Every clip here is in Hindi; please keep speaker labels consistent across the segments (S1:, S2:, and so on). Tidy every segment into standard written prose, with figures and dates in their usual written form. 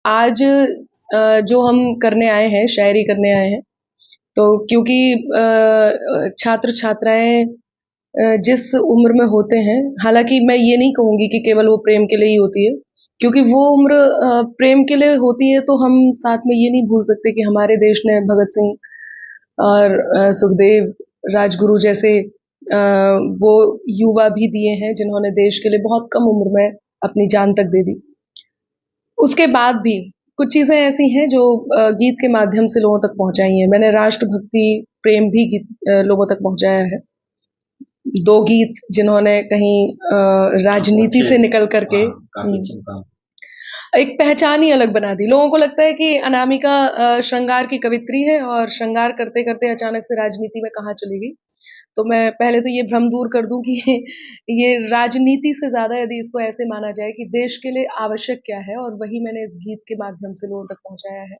S1: आज जो हम करने आए हैं, शायरी करने आए हैं, तो क्योंकि छात्र छात्राएं जिस उम्र में होते हैं, हालांकि मैं ये नहीं कहूंगी कि केवल वो प्रेम के लिए ही होती है, क्योंकि वो उम्र प्रेम के लिए होती है, तो हम साथ में ये नहीं भूल सकते कि हमारे देश ने भगत सिंह और सुखदेव, राजगुरु जैसे वो युवा भी दिए हैं जिन्होंने देश के लिए बहुत कम उम्र में अपनी जान तक दे दी। उसके बाद भी कुछ चीजें ऐसी हैं जो गीत के माध्यम से लोगों तक पहुंचाई हैं। मैंने राष्ट्रभक्ति, प्रेम भी गीत लोगों तक पहुंचाया है। दो गीत जिन्होंने कहीं राजनीति से निकल करके एक पहचान ही अलग बना दी। लोगों को लगता है कि अनामिका श्रृंगार की कवित्री है और श्रृंगार करते करते अचानक से राजनीति में कहाँ चली गई। तो मैं पहले तो ये भ्रम दूर कर दूं कि ये राजनीति से ज्यादा यदि इसको ऐसे माना जाए कि देश के लिए आवश्यक क्या है, और वही मैंने इस गीत के माध्यम से लोगों तक पहुंचाया है।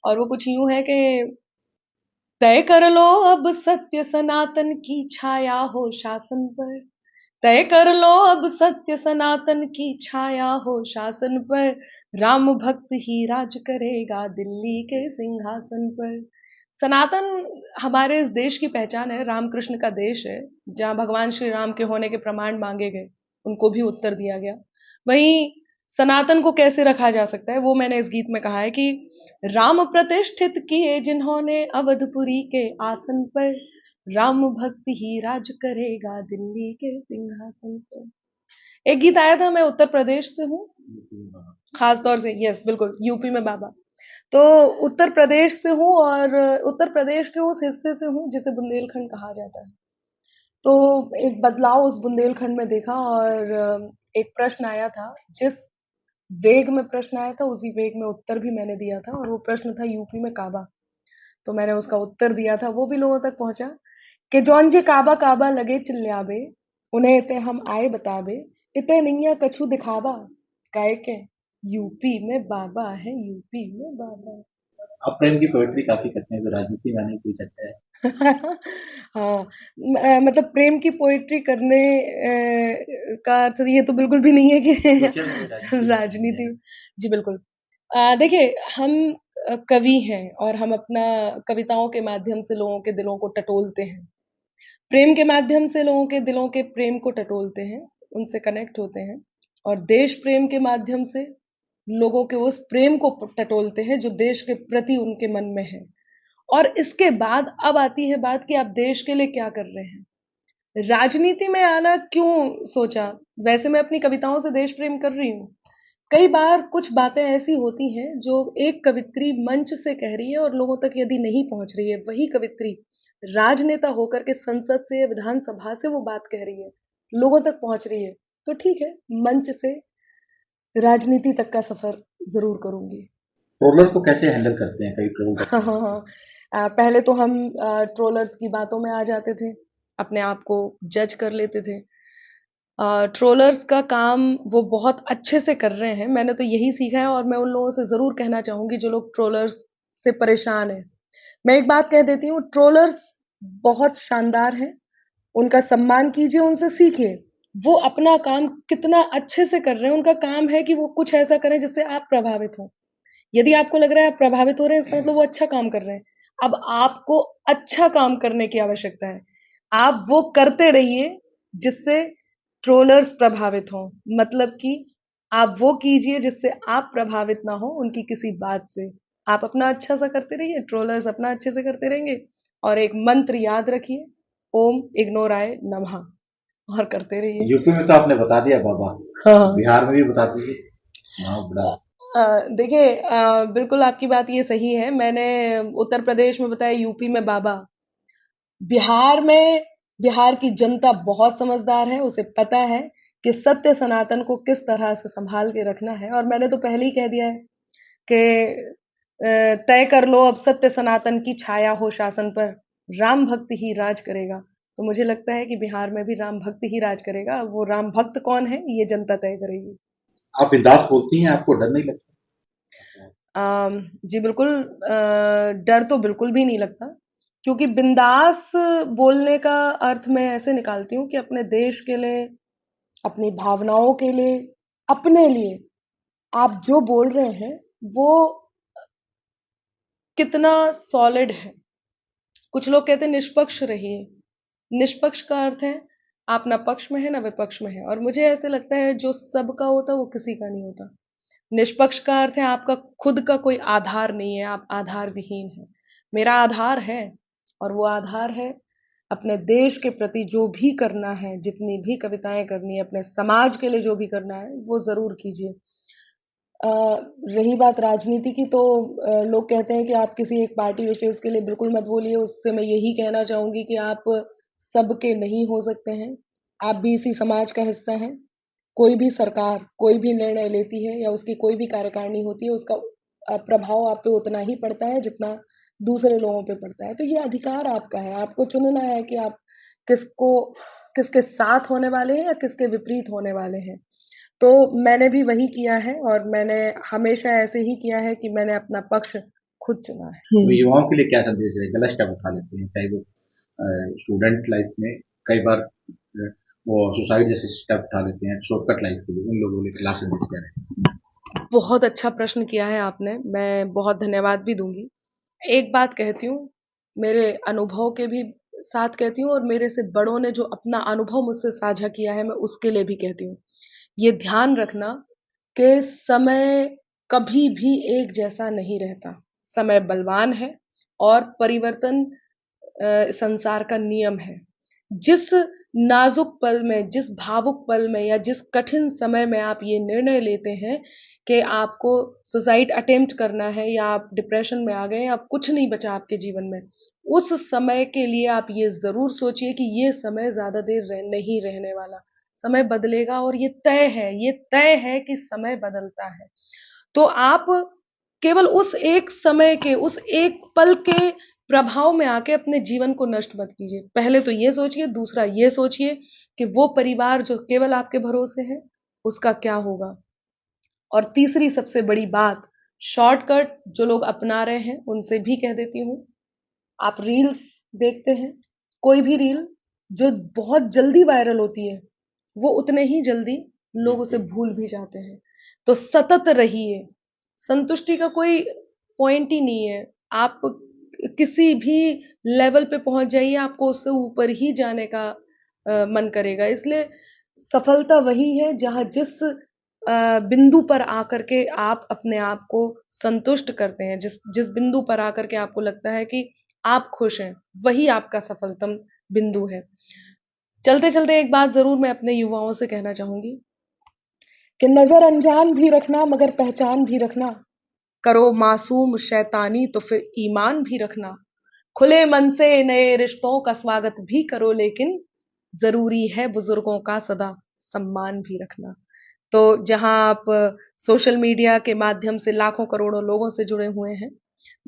S1: और वो कुछ यूं है कि तय कर लो अब सत्य सनातन की छाया हो शासन पर, तय कर लो अब सत्य सनातन की छाया हो शासन पर, राम भक्त ही राज करेगा दिल्ली के सिंहासन पर। सनातन हमारे इस देश की पहचान है, रामकृष्ण का देश है, जहां भगवान श्री राम के होने के प्रमाण मांगे गए, उनको भी उत्तर दिया गया। वहीं सनातन को कैसे रखा जा सकता है, वो मैंने इस गीत में कहा है कि राम प्रतिष्ठित किए जिन्होंने अवधपुरी के आसन पर, राम भक्त ही राज करेगा दिल्ली के सिंहासन पर। एक गीत आया था, मैं उत्तर प्रदेश से हूँ, खास तौर से, यस बिल्कुल, यूपी में बाबा। तो उत्तर प्रदेश से हूँ और उत्तर प्रदेश के उस हिस्से से हूँ जिसे बुंदेलखंड कहा जाता है। तो एक बदलाव उस बुंदेलखंड में देखा, और एक प्रश्न आया था, जिस वेग में प्रश्न आया था उसी वेग में उत्तर भी मैंने दिया था, और वो प्रश्न था यूपी में काबा। तो मैंने उसका उत्तर दिया था, वो भी लोगों तक पहुंचा कि जौन जे काबा काबा लगे चिल्लाबे, उन्हें इते हम आए बताबे, इते नैया कछु दिखावा, काहे के यूपी में बाबा है, यूपी में बाबा।
S2: आप प्रेम की पोएट्री काफी करते हैं, तो राजनीति में आने की कोई चर्चा है?
S1: हाँ, मतलब प्रेम की पोइट्री करने का अर्थ ये तो बिल्कुल भी नहीं है कि
S2: सोशल में राजनीति में आने
S1: राजनीति।
S2: हैं।
S1: जी बिल्कुल। देखिए, हम कवि हैं और हम अपना कविताओं के माध्यम से लोगों के दिलों को टटोलते हैं। प्रेम के माध्यम से लोगों के दिलों के प्रेम को टटोलते हैं, उनसे कनेक्ट होते हैं, और देश प्रेम के माध्यम से लोगों के उस प्रेम को टटोलते हैं जो देश के प्रति उनके मन में है। और इसके बाद अब आती है बात कि आप देश के लिए क्या कर रहे हैं। राजनीति में आना क्यों सोचा? वैसे मैं अपनी कविताओं से देश प्रेम कर रही हूँ। कई बार कुछ बातें ऐसी होती हैं जो एक कवित्री मंच से कह रही है और लोगों तक यदि नहीं पहुंच रही है, वही कवित्री राजनेता होकर के संसद से या विधानसभा से वो बात कह रही है, लोगों तक पहुंच रही है, तो ठीक है, मंच से राजनीति तक का सफर जरूर करूंगी।
S2: ट्रोलर को कैसे हैंडल करते हैं? कई ट्रोल
S1: हाँ
S2: करते हैं।
S1: हाँ हाँ। पहले तो हम ट्रोलर्स की बातों में आ जाते थे, अपने आप को जज कर लेते थे। ट्रोलर्स का काम वो बहुत अच्छे से कर रहे हैं, मैंने तो यही सीखा है, और मैं उन लोगों से जरूर कहना चाहूंगी जो लोग ट्रोलर्स से परेशान हैं। मैं एक बात कह देती हूँ, ट्रोलर्स बहुत शानदार हैं, उनका सम्मान कीजिए, उनसे सीखिए। वो अपना काम कितना अच्छे से कर रहे हैं। उनका काम है कि वो कुछ ऐसा करें जिससे आप प्रभावित हो। यदि आपको लग रहा है आप प्रभावित हो रहे हैं, इसका मतलब वो अच्छा काम कर रहे हैं। अब आपको अच्छा काम करने की आवश्यकता है। आप वो करते रहिए जिससे ट्रोलर्स प्रभावित हों। मतलब कि आप वो कीजिए जिससे आप प्रभावित ना हो उनकी किसी बात से। आप अपना अच्छा सा करते रहिए, ट्रोलर्स अपना अच्छे से करते रहेंगे। और एक मंत्र याद रखिए, ओम इग्नोराय नमः, और करते रहिए।
S2: यूपी में तो आपने बता दिया बाबा,
S1: हाँ।
S2: बिहार में भी बता दीजिए। हाँ बड़ा।
S1: देखिए, बिल्कुल आपकी बात ये सही है। मैंने उत्तर प्रदेश में बताया, यूपी में बाबा। बिहार में, बिहार की जनता बहुत समझदार है, उसे पता है कि सत्य सनातन को किस तरह से संभाल के रखना है। और मैंने तो पहले ही कह दिया है कि तय कर लो अब सत्य सनातन की छाया हो शासन पर, राम भक्त ही राज करेगा। तो मुझे लगता है कि बिहार में भी राम भक्त ही राज करेगा। वो राम भक्त कौन है, ये जनता तय करेगी।
S2: आप बिंदास बोलती हैं, आपको डर नहीं लगता?
S1: जी बिल्कुल, डर तो बिल्कुल भी नहीं लगता, क्योंकि बिंदास बोलने का अर्थ मैं ऐसे निकालती हूँ कि अपने देश के लिए, अपनी भावनाओं के लिए, अपने लिए आप जो बोल रहे हैं वो कितना सॉलिड है। कुछ लोग कहते हैं निष्पक्ष रहिए। निष्पक्ष का अर्थ है आप ना पक्ष में है ना विपक्ष में है, और मुझे ऐसे लगता है जो सबका होता है वो किसी का नहीं होता। निष्पक्ष का अर्थ है आपका खुद का कोई आधार नहीं है, आप आधार विहीन है। मेरा आधार है, और वो आधार है अपने देश के प्रति जो भी करना है, जितनी भी कविताएं करनी है, अपने समाज के लिए जो भी करना है वो जरूर कीजिए। अ, रही बात राजनीति की, तो लोग कहते हैं कि आप किसी एक पार्टी विशेष के लिए बिल्कुल मत बोलिए। उससे मैं यही कहना चाहूंगी कि आप सबके नहीं हो सकते हैं। आप भी इसी समाज का हिस्सा हैं। कोई भी सरकार कोई भी निर्णय लेती है या उसकी कोई भी कार्यकारिणी होती है, उसका प्रभाव आप पे उतना ही पड़ता है जितना दूसरे लोगों पे पड़ता है। तो ये अधिकार आपका है, आपको चुनना है कि आप किसको किसके साथ होने वाले हैं या किसके विपरीत होने वाले हैं। तो मैंने भी वही किया है, और मैंने हमेशा ऐसे ही किया है कि मैंने अपना पक्ष खुद चुना है।
S2: तो युवाओं के लिए क्या संदेश है? गलत स्टेप उठा लेते हैं, चाहे वो स्टूडेंट लाइफ में कई बार वो सुसाइड जैसे स्टेप उठा लेते हैं शॉर्टकट लाइफ के लिए, उन लोगों के लिए क्या संदेश क्या है?
S1: बहुत अच्छा प्रश्न किया है आपने, मैं बहुत धन्यवाद भी दूंगी। एक बात कहती हूँ, मेरे अनुभव के भी साथ कहती हूँ, और मेरे से बड़ों ने जो अपना अनुभव मुझसे साझा किया है मैं उसके लिए भी कहती हूँ। ये ध्यान रखना कि समय कभी भी एक जैसा नहीं रहता। समय बलवान है, और परिवर्तन संसार का नियम है। जिस नाजुक पल में, जिस भावुक पल में या जिस कठिन समय में आप ये निर्णय लेते हैं कि आपको सुसाइड अटेम्प्ट करना है, या आप डिप्रेशन में आ गए, आप कुछ नहीं बचा आपके जीवन में, उस समय के लिए आप ये जरूर सोचिए कि ये समय ज्यादा देर नहीं रहने वाला। समय बदलेगा, और ये तय है, ये तय है कि समय बदलता है। तो आप केवल उस एक समय के, उस एक पल के प्रभाव में आके अपने जीवन को नष्ट मत कीजिए। पहले तो ये सोचिए, दूसरा ये सोचिए कि वो परिवार जो केवल आपके भरोसे है उसका क्या होगा। और तीसरी सबसे बड़ी बात, शॉर्टकट जो लोग अपना रहे हैं उनसे भी कह देती हूँ, आप रील्स देखते हैं, कोई भी रील जो बहुत जल्दी वायरल होती है वो उतने ही जल्दी लोग उसे भूल भी जाते हैं। तो सतत रहिए। संतुष्टि का कोई पॉइंट ही नहीं है। आप किसी भी लेवल पे पहुंच जाइए, आपको उससे ऊपर ही जाने का मन करेगा। इसलिए सफलता वही है जहां जिस बिंदु पर आकर के आप अपने आप को संतुष्ट करते हैं, जिस जिस बिंदु पर आकर के आपको लगता है कि आप खुश हैं, वही आपका सफलतम बिंदु है। चलते चलते एक बात जरूर मैं अपने युवाओं से कहना चाहूंगी कि नजर अनजान भी रखना मगर पहचान भी रखना। करो मासूम शैतानी तो फिर ईमान भी रखना। खुले मन से नए रिश्तों का स्वागत भी करो, लेकिन जरूरी है बुजुर्गों का सदा सम्मान भी रखना। तो जहां आप सोशल मीडिया के माध्यम से लाखों करोड़ों लोगों से जुड़े हुए हैं,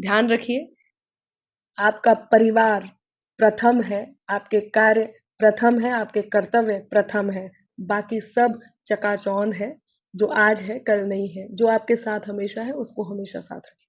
S1: ध्यान रखिए आपका परिवार प्रथम है, आपके कार्य प्रथम है, आपके कर्तव्य प्रथम है। बाकी सब चकाचौंध है। जो आज है कल नहीं है। जो आपके साथ हमेशा है उसको हमेशा साथ रखिए।